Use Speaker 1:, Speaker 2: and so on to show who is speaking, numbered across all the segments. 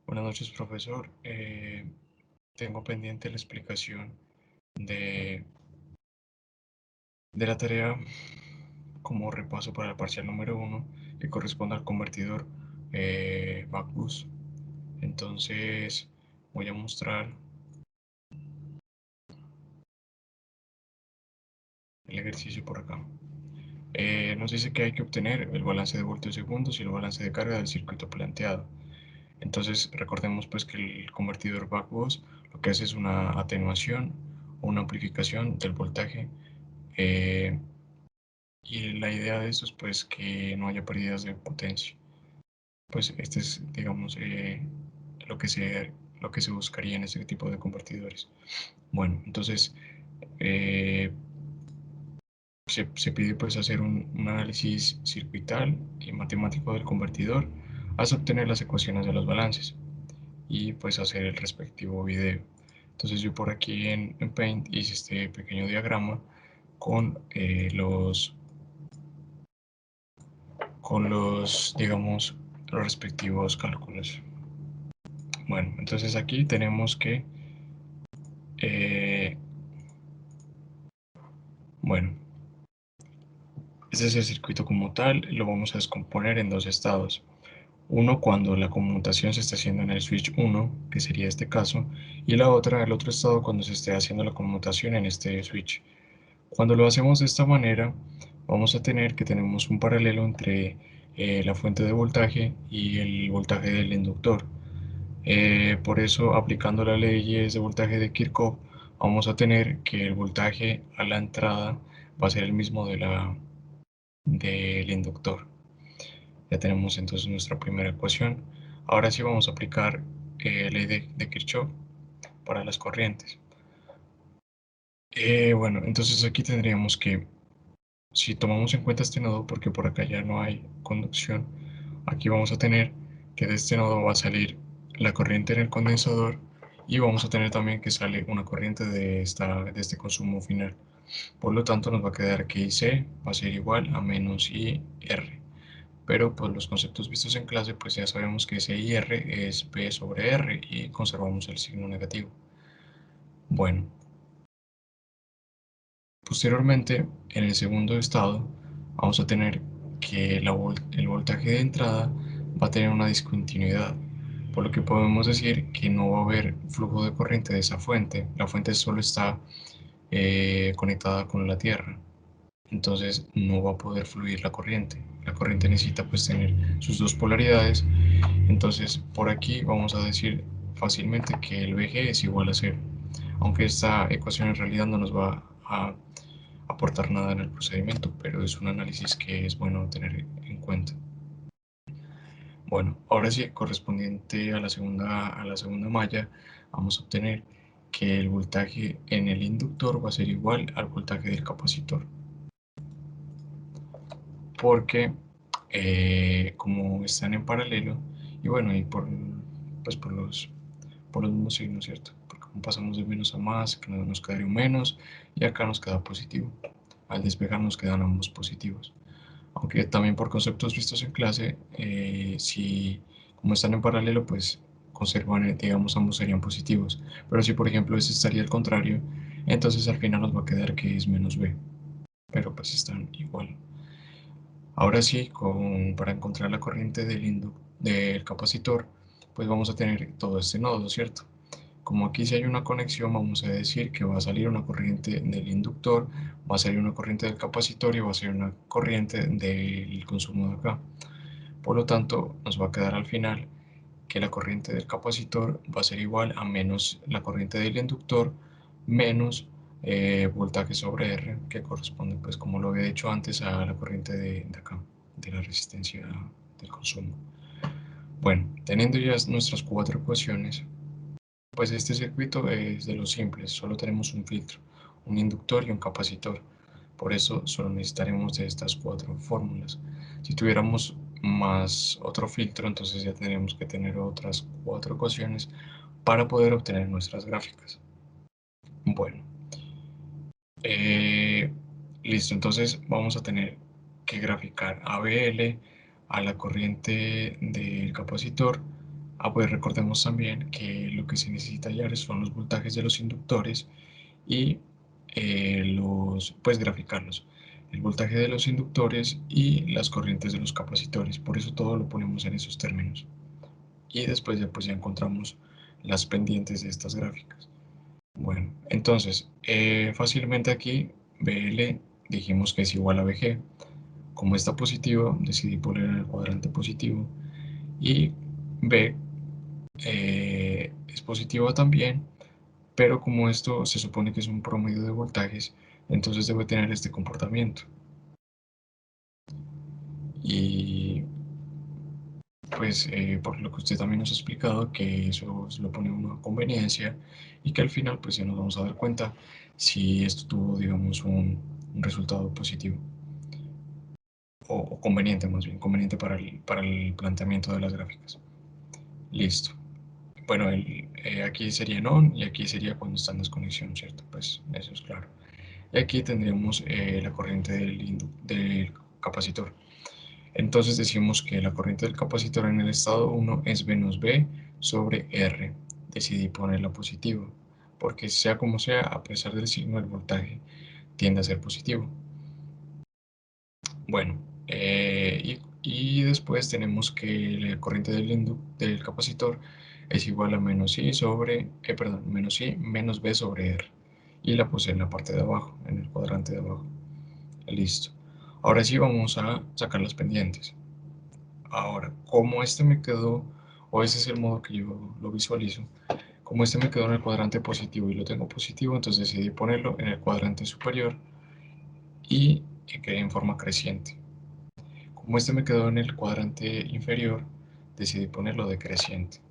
Speaker 1: Buenas noches, profesor. Tengo pendiente la explicación de, de la tarea como repaso para el parcial número 1 que corresponde al convertidor Buck-Boost. Entonces voy a mostrar el ejercicio por acá. Nos dice que hay que obtener el balance de voltios segundos y el balance de carga del circuito planteado. Entonces recordemos pues que el convertidor Buck-Boost lo que hace es una atenuación o una amplificación del voltaje, y la idea de esto es pues que no haya pérdidas de potencia. Pues este es, digamos, lo que se buscaría en este tipo de convertidores. Bueno, entonces se pide pues hacer un análisis circuital y matemático del convertidor hasta obtener las ecuaciones de los balances y pues hacer el respectivo video. Entonces yo por aquí en Paint hice este pequeño diagrama con digamos, los respectivos cálculos. Bueno, entonces aquí tenemos que, eh, bueno, este es el circuito como tal, lo vamos a descomponer en dos estados. Uno cuando la conmutación se está haciendo en el switch 1, que sería este caso, y la otra, el otro estado cuando se esté haciendo la conmutación en este switch. Cuando lo hacemos de esta manera, vamos a tener que tenemos un paralelo entre la fuente de voltaje y el voltaje del inductor. Por eso, aplicando las leyes de voltaje de Kirchhoff, vamos a tener que el voltaje a la entrada va a ser el mismo del inductor. Ya tenemos entonces nuestra primera ecuación. Ahora sí vamos a aplicar ley de Kirchhoff para las corrientes. Bueno, entonces aquí tendríamos que, si tomamos en cuenta este nodo, porque por acá ya no hay conducción, aquí vamos a tener que de este nodo va a salir la corriente en el condensador y vamos a tener también que sale una corriente de este consumo final. Por lo tanto nos va a quedar que IC va a ser igual a menos IR. Pero pues los conceptos vistos en clase pues ya sabemos que ese IR es P sobre R y conservamos el signo negativo. Bueno, posteriormente en el segundo estado vamos a tener que el voltaje de entrada va a tener una discontinuidad, por lo que podemos decir que no va a haber flujo de corriente de esa fuente. La fuente solo está conectada con la tierra, entonces no va a poder fluir la corriente. La corriente necesita pues tener sus dos polaridades, entonces por aquí vamos a decir fácilmente que el VG es igual a 0, aunque esta ecuación en realidad no nos va a aportar nada en el procedimiento, pero es un análisis que es bueno tener en cuenta. Bueno, ahora sí, correspondiente a la segunda malla, vamos a obtener que el voltaje en el inductor va a ser igual al voltaje del capacitor, porque como están en paralelo, y bueno, y pues por los mismos signos, ¿cierto? Porque como pasamos de menos a más, que nos quedaría un menos, y acá nos queda positivo. Al despejar nos quedan ambos positivos. Aunque también por conceptos vistos en clase, si como están en paralelo, pues conservan, digamos, ambos serían positivos. Pero si por ejemplo ese estaría al contrario, entonces al final nos va a quedar que es menos B, pero pues están igual. Ahora sí, para encontrar la corriente del capacitor, pues vamos a tener todo este nodo, ¿cierto? Como aquí si hay una conexión, vamos a decir que va a salir una corriente del inductor, va a salir una corriente del capacitor y va a salir una corriente del consumo de acá. Por lo tanto, nos va a quedar al final que la corriente del capacitor va a ser igual a menos la corriente del inductor menos voltaje sobre R, que corresponde, pues como lo había dicho antes, a la corriente de acá, de la resistencia del consumo. Bueno, teniendo ya nuestras cuatro ecuaciones, pues este circuito es de los simples, solo tenemos un filtro, un inductor y un capacitor. Por eso solo necesitaremos de estas cuatro fórmulas. Si tuviéramos más otro filtro, entonces ya tendríamos que tener otras cuatro ecuaciones para poder obtener nuestras gráficas. Bueno, eh, listo, entonces vamos a tener que graficar a BL, a la corriente del capacitor Pues recordemos también que lo que se necesita hallar son los voltajes de los inductores y pues graficarlos. El voltaje de los inductores y las corrientes de los capacitores. Por eso todo lo ponemos en esos términos. Y después ya, pues, ya encontramos las pendientes de estas gráficas. Bueno, entonces, fácilmente aquí BL dijimos que es igual a BG. Como está positivo, decidí poner en el cuadrante positivo. Y B es positivo también, pero como esto se supone que es un promedio de voltajes, entonces debe tener este comportamiento. Y pues por lo que usted también nos ha explicado, que eso lo pone uno a conveniencia y que al final pues ya nos vamos a dar cuenta si esto tuvo, digamos, un resultado positivo o conveniente, más bien, conveniente para el planteamiento de las gráficas. Listo. Bueno, aquí sería on y aquí sería cuando está en desconexión, ¿cierto? Pues eso es claro. Y aquí tendríamos la corriente del capacitor. Entonces decimos que la corriente del capacitor en el estado 1 es menos B sobre R. Decidí ponerla positiva, porque sea como sea, a pesar del signo, el voltaje tiende a ser positivo. Bueno, y después tenemos que la corriente del capacitor es igual a menos I sobre, perdón, menos I menos B sobre R. Y la puse en la parte de abajo, en el cuadrante de abajo. Listo. Ahora sí vamos a sacar las pendientes. Ahora, como este me quedó, o ese es el modo que yo lo visualizo, como este me quedó en el cuadrante positivo y lo tengo positivo, entonces decidí ponerlo en el cuadrante superior y que quede en forma creciente. Como este me quedó en el cuadrante inferior, decidí ponerlo decreciente.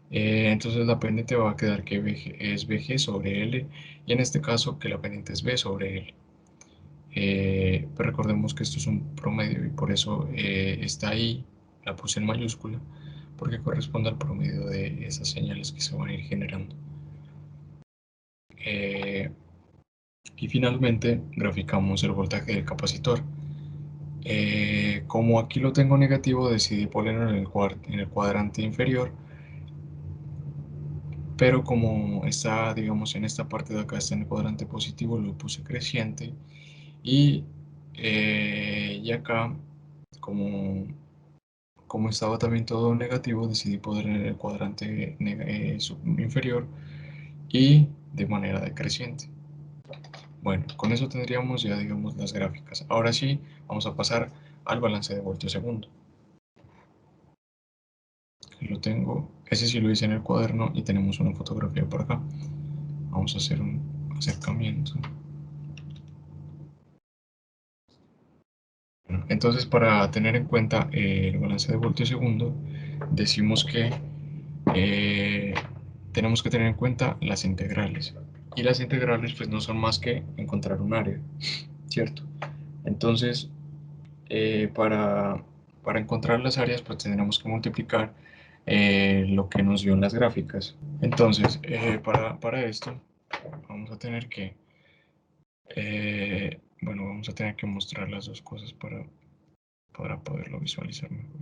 Speaker 1: Entonces la pendiente va a quedar que es BG sobre L y en este caso que la pendiente es B sobre L. Pero recordemos que esto es un promedio y por eso está ahí, la puse en mayúscula, porque corresponde al promedio de esas señales que se van a ir generando. Eh, y finalmente graficamos el voltaje del capacitor. Como aquí lo tengo negativo, decidí ponerlo en el cuadrante inferior, pero como está, digamos, en esta parte de acá, está en el cuadrante positivo, lo puse creciente. Y acá, como como estaba también todo negativo, decidí poner en el cuadrante inferior y de manera decreciente. Bueno, con eso tendríamos ya, digamos, las gráficas. Ahora sí, vamos a pasar al balance de voltio segundo. Lo tengo, ese sí lo hice en el cuaderno y tenemos una fotografía por acá. Vamos a hacer un acercamiento. Bueno, entonces, para tener en cuenta el balance de voltio segundo, decimos que eh, tenemos que tener en cuenta las integrales. Y las integrales pues no son más que encontrar un área, ¿cierto? Entonces, eh, para, para encontrar las áreas pues tendremos que multiplicar lo que nos dio en las gráficas. Entonces, para esto vamos a tener que, bueno, vamos a tener que mostrar las dos cosas para poderlo visualizar mejor.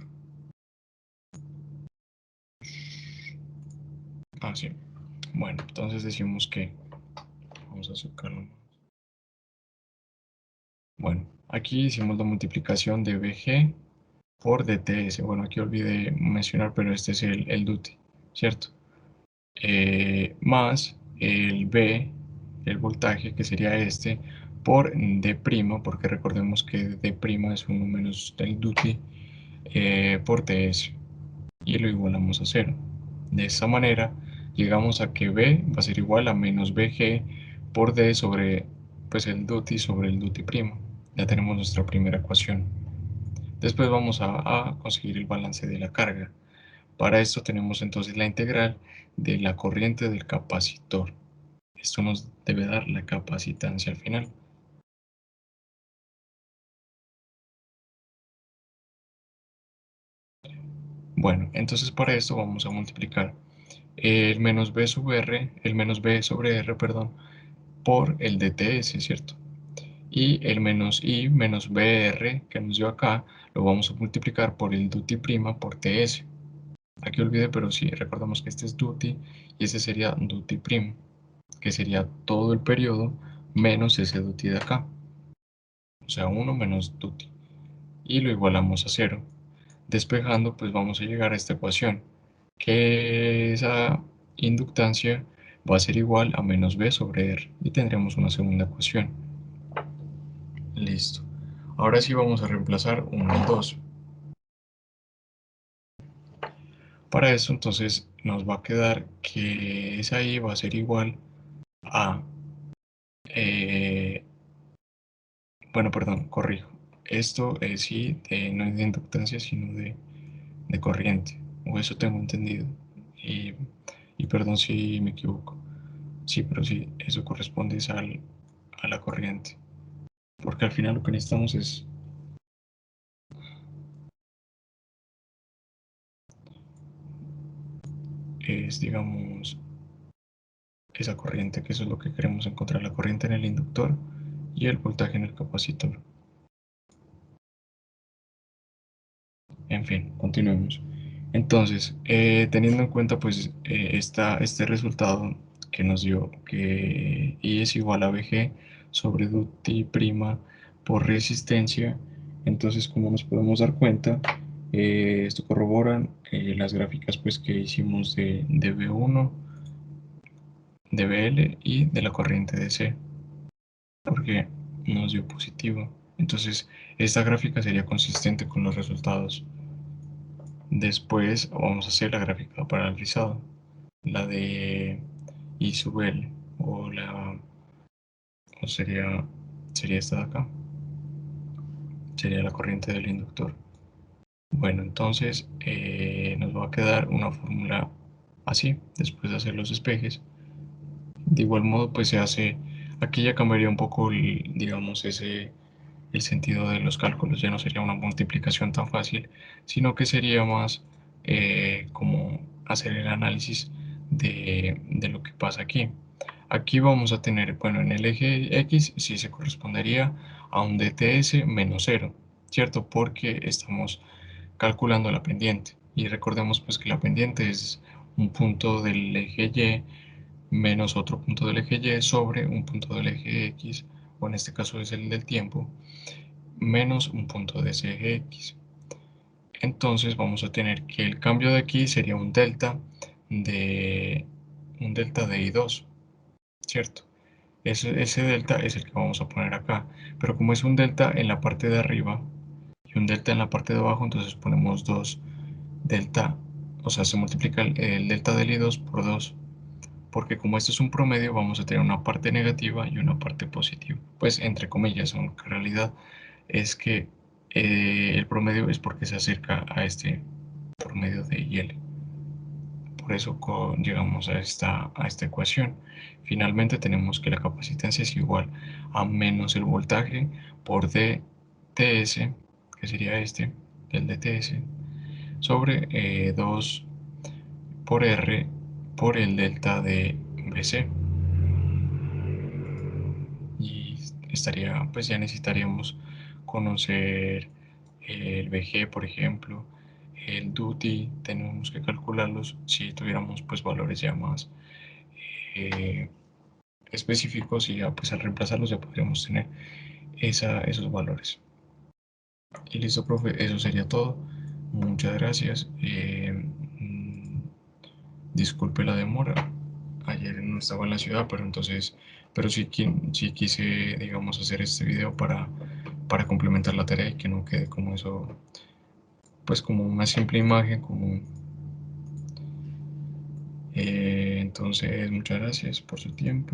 Speaker 1: Ah, sí. Bueno, entonces decimos que vamos a acercarlo. Bueno, aquí hicimos la multiplicación de BG por DTS. Bueno, aquí olvidé mencionar, pero este es el DUTI, ¿cierto? Más el B, el voltaje, que sería este, por D', porque recordemos que D' es 1 menos del DUTI por TS, y lo igualamos a 0. De esta manera, llegamos a que B va a ser igual a menos BG por D sobre pues, el DUTI sobre el DUTI'. Ya tenemos nuestra primera ecuación. Después vamos a conseguir el balance de la carga. Para esto tenemos entonces la integral de la corriente del capacitor. Esto nos debe dar la capacitancia al final. Bueno, entonces para esto vamos a multiplicar el menos B sobre R, el menos B sobre R, perdón, por el DTS, ¿cierto? Y el menos I menos BR que nos dio acá lo vamos a multiplicar por el DUTI' por TS. Aquí olvidé, pero sí, recordamos que este es duty y ese sería duty prim, que sería todo el periodo menos ese duty de acá, o sea, 1 menos duty, y lo igualamos a 0. Despejando, pues vamos a llegar a esta ecuación, que esa inductancia va a ser igual a menos b sobre r, y tendremos una segunda ecuación. Listo. Ahora sí vamos a reemplazar 1 y 2. Para esto entonces nos va a quedar que esa I va a ser igual a, eh, bueno, perdón, corrijo. Esto es sí, no es de inductancia, sino de corriente, o eso tengo entendido. Y, y perdón si me equivoco. Sí, pero sí, eso corresponde a la corriente. Porque al final lo que necesitamos digamos, esa corriente, que eso es lo que queremos encontrar, la corriente en el inductor y el voltaje en el capacitor. En fin, continuemos. Entonces, teniendo en cuenta pues este resultado que nos dio que I es igual a Vg sobre duty prima por resistencia, entonces como nos podemos dar cuenta, esto corroboran las gráficas pues que hicimos de V1, de VL y de la corriente DC, porque nos dio positivo. Entonces, esta gráfica sería consistente con los resultados. Después vamos a hacer la gráfica para el rizado, la de I sub L, o sería esta de acá, sería la corriente del inductor. Bueno, entonces nos va a quedar una fórmula así, después de hacer los despejes. De igual modo, pues se hace, aquí ya cambiaría un poco, digamos, el sentido de los cálculos, ya no sería una multiplicación tan fácil, sino que sería más como hacer el análisis de lo que pasa aquí. Aquí vamos a tener, bueno, en el eje X sí se correspondería a un DTS menos 0, ¿cierto? Porque estamos calculando la pendiente. Y recordemos pues que la pendiente es un punto del eje Y menos otro punto del eje Y sobre un punto del eje X, o en este caso es el del tiempo, menos un punto de ese eje X. Entonces vamos a tener que el cambio de aquí sería de, un delta de I2, ¿cierto? Ese delta es el que vamos a poner acá, pero como es un delta en la parte de arriba y un delta en la parte de abajo, entonces ponemos 2 delta, o sea, se multiplica el delta del I2 por 2, porque como esto es un promedio, vamos a tener una parte negativa y una parte positiva. Pues entre comillas, aunque en realidad es que el promedio es porque se acerca a este promedio de IL. Por eso llegamos a esta ecuación. Finalmente tenemos que la capacitancia es igual a menos el voltaje por dTs, que sería este, el dTs, sobre 2 por R por el delta de BC. Y estaría, pues ya necesitaríamos conocer el VG, por ejemplo, el duty, tenemos que calcularlos si tuviéramos pues valores ya más eh, específicos, y ya pues al reemplazarlos ya podríamos tener esos valores. Y listo, profe, eso sería todo. Muchas gracias. Disculpe la demora. Ayer no estaba en la ciudad, pero entonces, pero sí quise, digamos, hacer este video para complementar la tarea y que no quede como eso, pues como una simple imagen, entonces, muchas gracias por su tiempo.